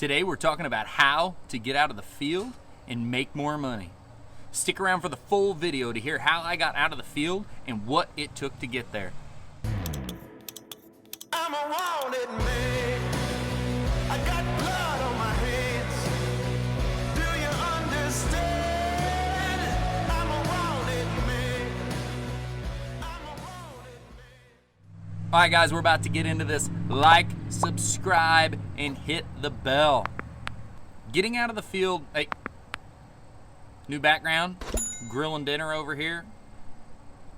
Today we're talking about how to get out of the field and make more money. Stick around for the full video to hear how I got out of the field and what it took to get there. I'm a wanted man. I got blood on my hands. Do you understand? I'm a wanted man. I'm a wanted man. All right, guys, we're about to get into this. Like, subscribe, and hit the bell. Getting out of the field. Hey, new background. Grilling dinner over here.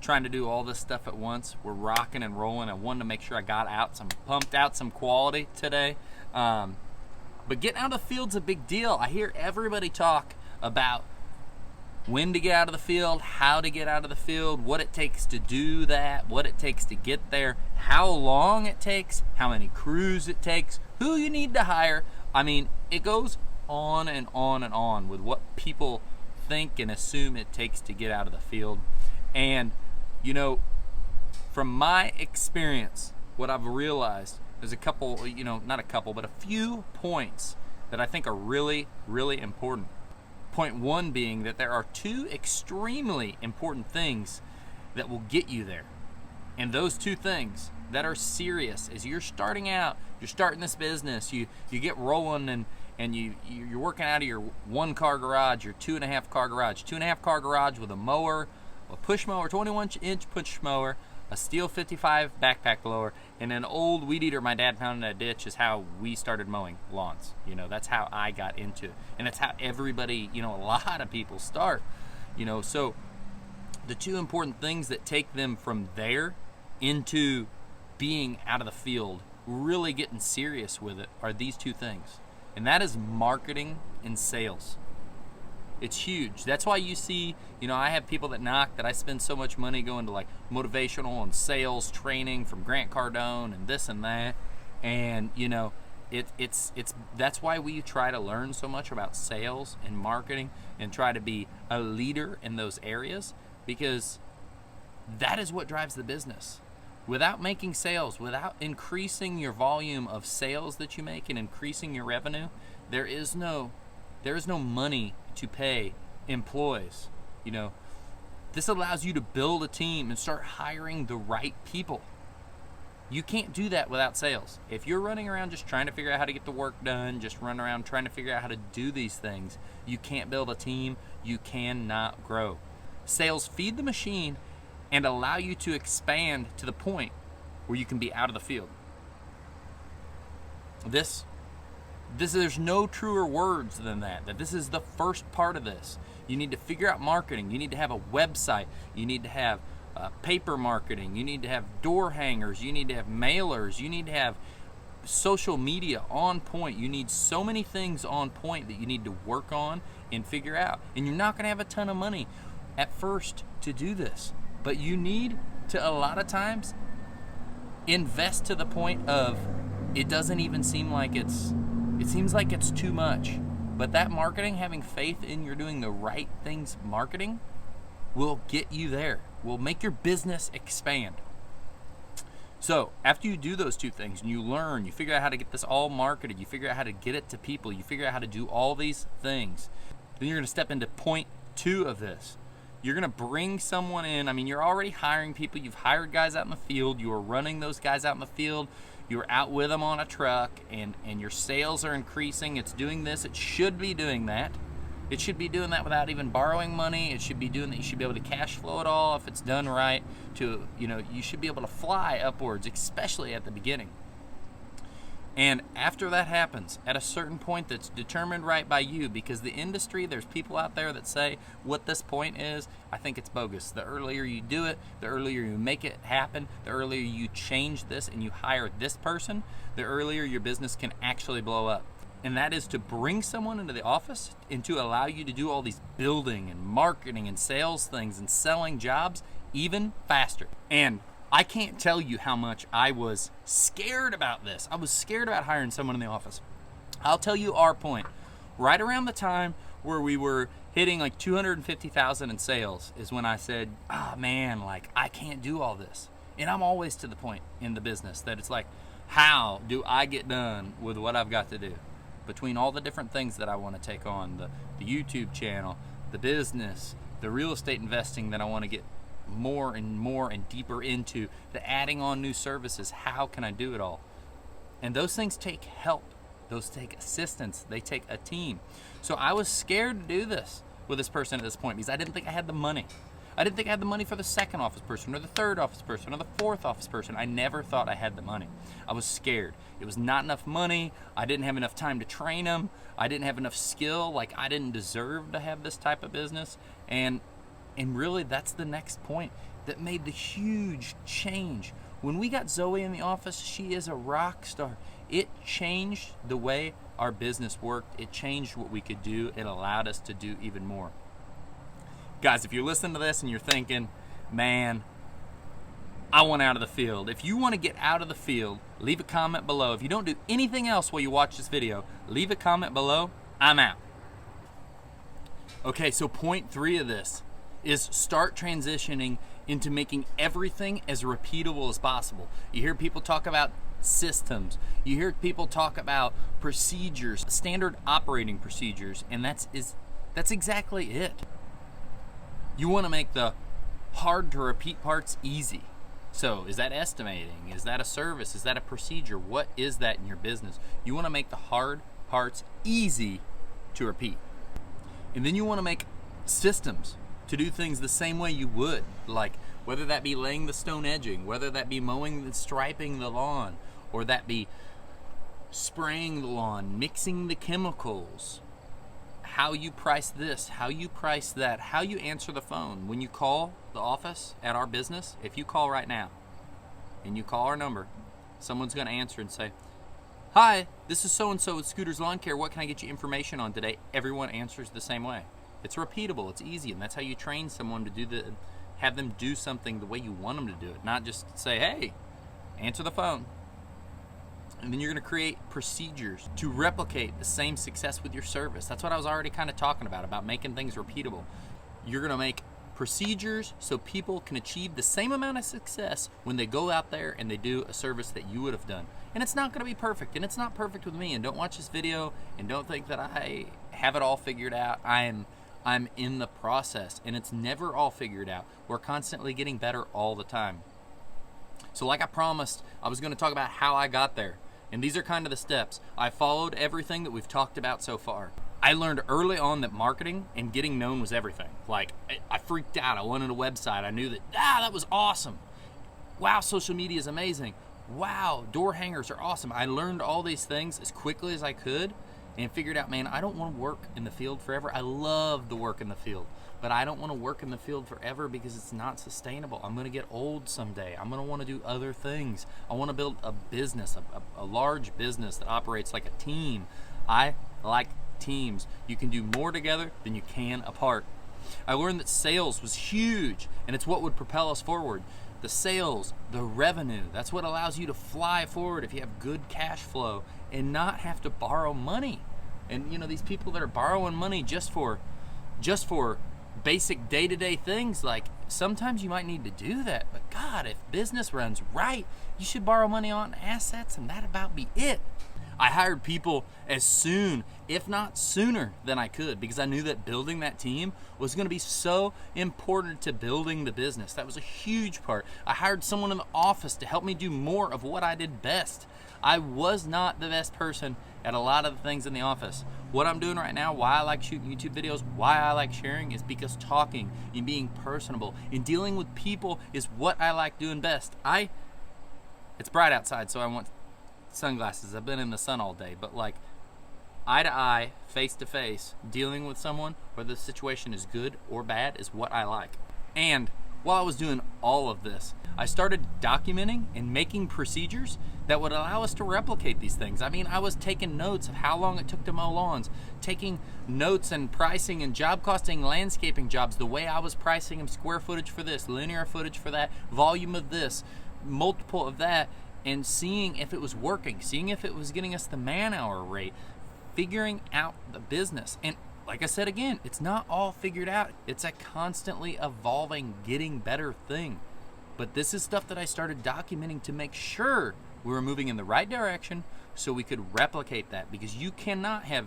Trying to do all this stuff at once. We're rocking and rolling. I wanted to make sure I pumped out some quality today. But getting out of the field's a big deal. I hear everybody talk about when to get out of the field, how to get out of the field, what it takes to do that, what it takes to get there, how long it takes, how many crews it takes, who you need to hire. I mean, it goes on and on and on with what people think and assume it takes to get out of the field. And you know, from my experience, what I've realized is a few points that I think are really, really important. Point one being that there are two extremely important things that will get you there. And those two things that are serious as you're starting out, you're starting this business, you get rolling and you're working out of your 1-car garage, your 2.5-car garage. 2.5-car garage with a mower, a push mower, 21-inch push mower, a steel 55 backpack blower, and an old weed eater my dad found in a ditch is how we started mowing lawns. You know, that's how I got into it. And that's how everybody, a lot of people start. So the two important things that take them from there into being out of the field, really getting serious with it, are these two things. And that is marketing and sales. It's huge. That's why you see, I have people that knock that I spend so much money going to like motivational and sales training from Grant Cardone and this and that. And, it's that's why we try to learn so much about sales and marketing and try to be a leader in those areas, because that is what drives the business. Without making sales, without increasing your volume of sales that you make and increasing your revenue, there is no money to pay employees. This allows you to build a team and start hiring the right people. You can't do that without sales. If you're running around just trying to figure out how to get the work done, just run around trying to figure out how to do these things, you can't build a team. You cannot grow. Sales feed the machine and allow you to expand to the point where you can be out of the field. There's no truer words than that this is the first part of this. You need to figure out marketing. You need to have a website. You need to have paper marketing. You need to have door hangers. You need to have mailers. You need to have social media on point. You need so many things on point that you need to work on and figure out. And you're not going to have a ton of money at first to do this. But you need to, a lot of times, invest to the point of it doesn't even seem like it seems like it's too much. But that marketing, having faith in you're doing the right things, marketing will get you there, will make your business expand. So after you do those two things and you learn, you figure out how to get this all marketed, you figure out how to get it to people, you figure out how to do all these things, then you're going to step into point two of this. You're going to bring someone in. You're already hiring people. You've hired guys out in the field. You are running those guys out in the field. You're out with them on a truck, and your sales are increasing. It's doing this. It should be doing that. It should be doing that without even borrowing money. It should be doing that. You should be able to cash flow it all if it's done right. You should be able to fly upwards, especially at the beginning. And after that happens, at a certain point that's determined right by you, because the industry, there's people out there that say what this point is, I think it's bogus. The earlier you do it, the earlier you make it happen, the earlier you change this and you hire this person, the earlier your business can actually blow up. And that is to bring someone into the office and to allow you to do all these building and marketing and sales things and selling jobs even faster. And I can't tell you how much I was scared about this. I was scared about hiring someone in the office. I'll tell you our point. Right around the time where we were hitting like 250,000 in sales is when I said, I can't do all this. And I'm always to the point in the business that it's like, how do I get done with what I've got to do? between all the different things that I want to take on, the YouTube channel, the business, the real estate investing that I want to get more and deeper into, the adding on new services. How can I do it all? And those things take help. Those take assistance. They take a team. So I was scared to do this with this person at this point because I didn't think I had the money. I didn't think I had the money for the second office person or the third office person or the fourth office person. I never thought I had the money. I was scared. It was not enough money. I didn't have enough time to train them. I didn't have enough skill. Like, I didn't deserve to have this type of business. And really, that's the next point that made the huge change. When we got Zoe in the office, she is a rock star. It changed the way our business worked. It changed what we could do. It allowed us to do even more. Guys, if you're listening to this and you're thinking, man, I want out of the field. If you want to get out of the field, leave a comment below. If you don't do anything else while you watch this video, leave a comment below. I'm out. Okay, so point 3 of this is start transitioning into making everything as repeatable as possible. You hear people talk about systems. You hear people talk about procedures, standard operating procedures, and that's exactly it. You want to make the hard to repeat parts easy. So is that estimating? Is that a service? Is that a procedure? What is that in your business? You want to make the hard parts easy to repeat. And then you want to make systems to do things the same way you would, like whether that be laying the stone edging, whether that be mowing and striping the lawn, or that be spraying the lawn, mixing the chemicals, how you price this, how you price that, how you answer the phone. When you call the office at our business, if you call right now and you call our number, someone's going to answer and say, "Hi, this is so-and-so with Scooter's Lawn Care. What can I get you information on today?" Everyone answers the same way. It's repeatable, it's easy, and that's how you train someone to have them do something the way you want them to do it, not just say, "Hey, answer the phone." And then you're going to create procedures to replicate the same success with your service. That's what I was already kind of talking about making things repeatable. You're going to make procedures so people can achieve the same amount of success when they go out there and they do a service that you would have done. And it's not going to be perfect, and it's not perfect with me. And don't watch this video and don't think that I have it all figured out. I'm in the process, and it's never all figured out. We're constantly getting better all the time. So like I promised, I was going to talk about how I got there. And these are kind of the steps. I followed everything that we've talked about so far. I learned early on that marketing and getting known was everything. Like, I freaked out. I wanted a website. I knew that was awesome. Wow, social media is amazing. Wow, door hangers are awesome. I learned all these things as quickly as I could and figured out, man, I don't want to work in the field forever. I love the work in the field, but I don't want to work in the field forever because it's not sustainable. I'm going to get old someday. I'm going to want to do other things. I want to build a business, a large business that operates like a team. I like teams. You can do more together than you can apart. I learned that sales was huge, and it's what would propel us forward. The sales, the revenue, that's what allows you to fly forward if you have good cash flow and not have to borrow money. And you know, these people that are borrowing money just for basic day-to-day things, like sometimes you might need to do that, but God, if business runs right, you should borrow money on assets and that about be it. I hired people as soon, if not sooner than I could, because I knew that building that team was going to be so important to building the business. That was a huge part. I hired someone in the office to help me do more of what I did best. I was not the best person at a lot of the things in the office. What I'm doing right now, why I like shooting YouTube videos, why I like sharing, is because talking and being personable and dealing with people is what I like doing best. It's bright outside, so I want sunglasses. I've been in the sun all day, but like eye to eye, face to face, dealing with someone, whether the situation is good or bad, is what I like. And while I was doing all of this, I started documenting and making procedures that would allow us to replicate these things. I mean, I was taking notes of how long it took to mow lawns, taking notes and pricing and job costing landscaping jobs, the way I was pricing them, square footage for this, linear footage for that, volume of this, multiple of that, and seeing if it was working, seeing if it was getting us the man-hour rate, figuring out the business. And like I said again, it's not all figured out. It's a constantly evolving, getting better thing. But this is stuff that I started documenting to make sure We were moving in the right direction so we could replicate that, because you cannot have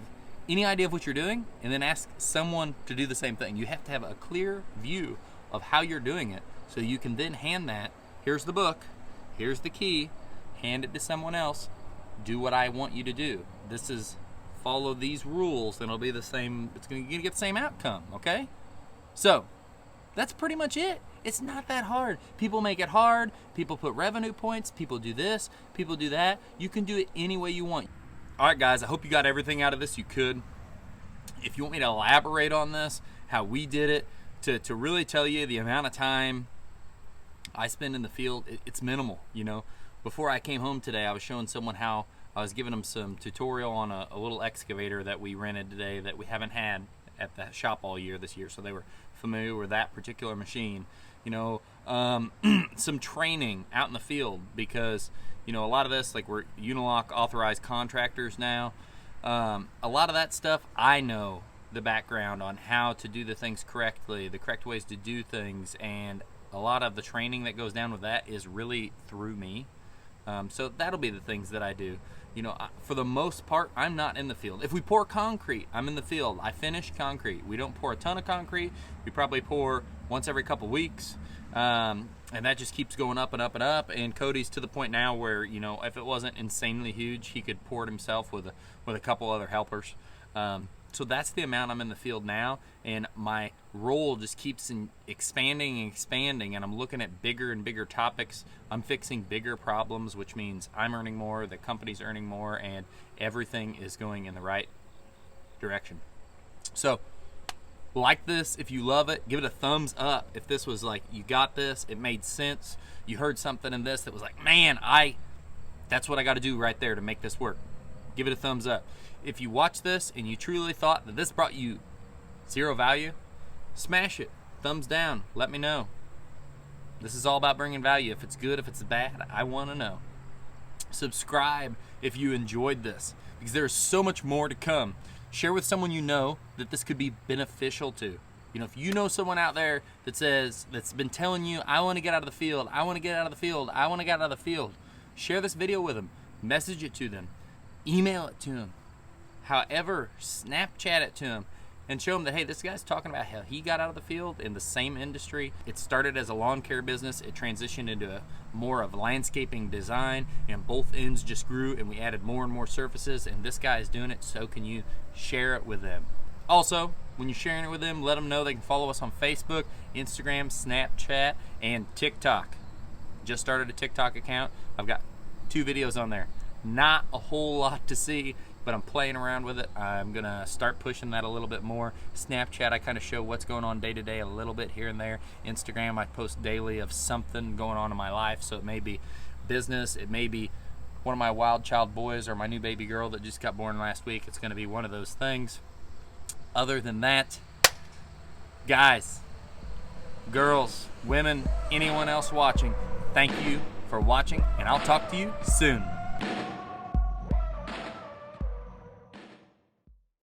any idea of what you're doing and then ask someone to do the same thing. You have to have a clear view of how you're doing it so you can then hand that, here's the book, here's the key, hand it to someone else, do what I want you to do. This is, follow these rules and it'll be the same, you're gonna get the same outcome, okay? So, that's pretty much it. It's not that hard. People make it hard, people put revenue points, people do this, people do that. You can do it any way you want. All right, guys, I hope you got everything out of this you could. If you want me to elaborate on this, how we did it, to really tell you the amount of time I spend in the field, it's minimal, you know. Before I came home today, I was showing someone how I was giving them some tutorial on a little excavator that we rented today that we haven't had at the shop all year this year, so they were familiar with that particular machine. You know, some training out in the field, because, you know, a lot of this, like, we're Unilock authorized contractors now. A lot of that stuff, I know the background on how to do the things correctly, the correct ways to do things, and a lot of the training that goes down with that is really through me. So that'll be the things that I do. You know, for the most part, I'm not in the field. If we pour concrete, I'm in the field. I finish concrete. We don't pour a ton of concrete. We probably pour once every couple weeks. And that just keeps going up and up and up. And Cody's to the point now where, you know, if it wasn't insanely huge, he could pour it himself with a couple other helpers. So that's the amount I'm in the field now, and my role just keeps expanding and expanding, and I'm looking at bigger and bigger topics. I'm fixing bigger problems, which means I'm earning more, the company's earning more, and everything is going in the right direction. So, like this, if you love it, give it a thumbs up. If this was like, you got this, it made sense, you heard something in this that was like, man, that's what I got to do right there to make this work. Give it a thumbs up. If you watch this and you truly thought that this brought you zero value, smash it. Thumbs down. Let me know. This is all about bringing value. If it's good, if it's bad, I want to know. Subscribe if you enjoyed this, because there is so much more to come. Share with someone you know that this could be beneficial to. You know, if you know someone out there that's been telling you, I want to get out of the field, I want to get out of the field, I want to get out of the field, share this video with them. Message it to them. Email it to them. However, Snapchat it to them and show them that, hey, this guy's talking about how he got out of the field in the same industry. It started as a lawn care business. It transitioned into more of landscaping design, and both ends just grew, and we added more and more surfaces, and this guy is doing it. So can you share it with them? Also, when you're sharing it with them, let them know they can follow us on Facebook, Instagram, Snapchat, and TikTok. Just started a TikTok account. I've got 2 videos on there. Not a whole lot to see, but I'm playing around with it. I'm gonna start pushing that a little bit more. Snapchat, I kind of show what's going on day to day a little bit here and there. Instagram, I post daily of something going on in my life. So it may be business, it may be one of my wild child boys or my new baby girl that just got born last week. It's gonna be one of those things. Other than that, guys, girls, women, anyone else watching, thank you for watching, and I'll talk to you soon.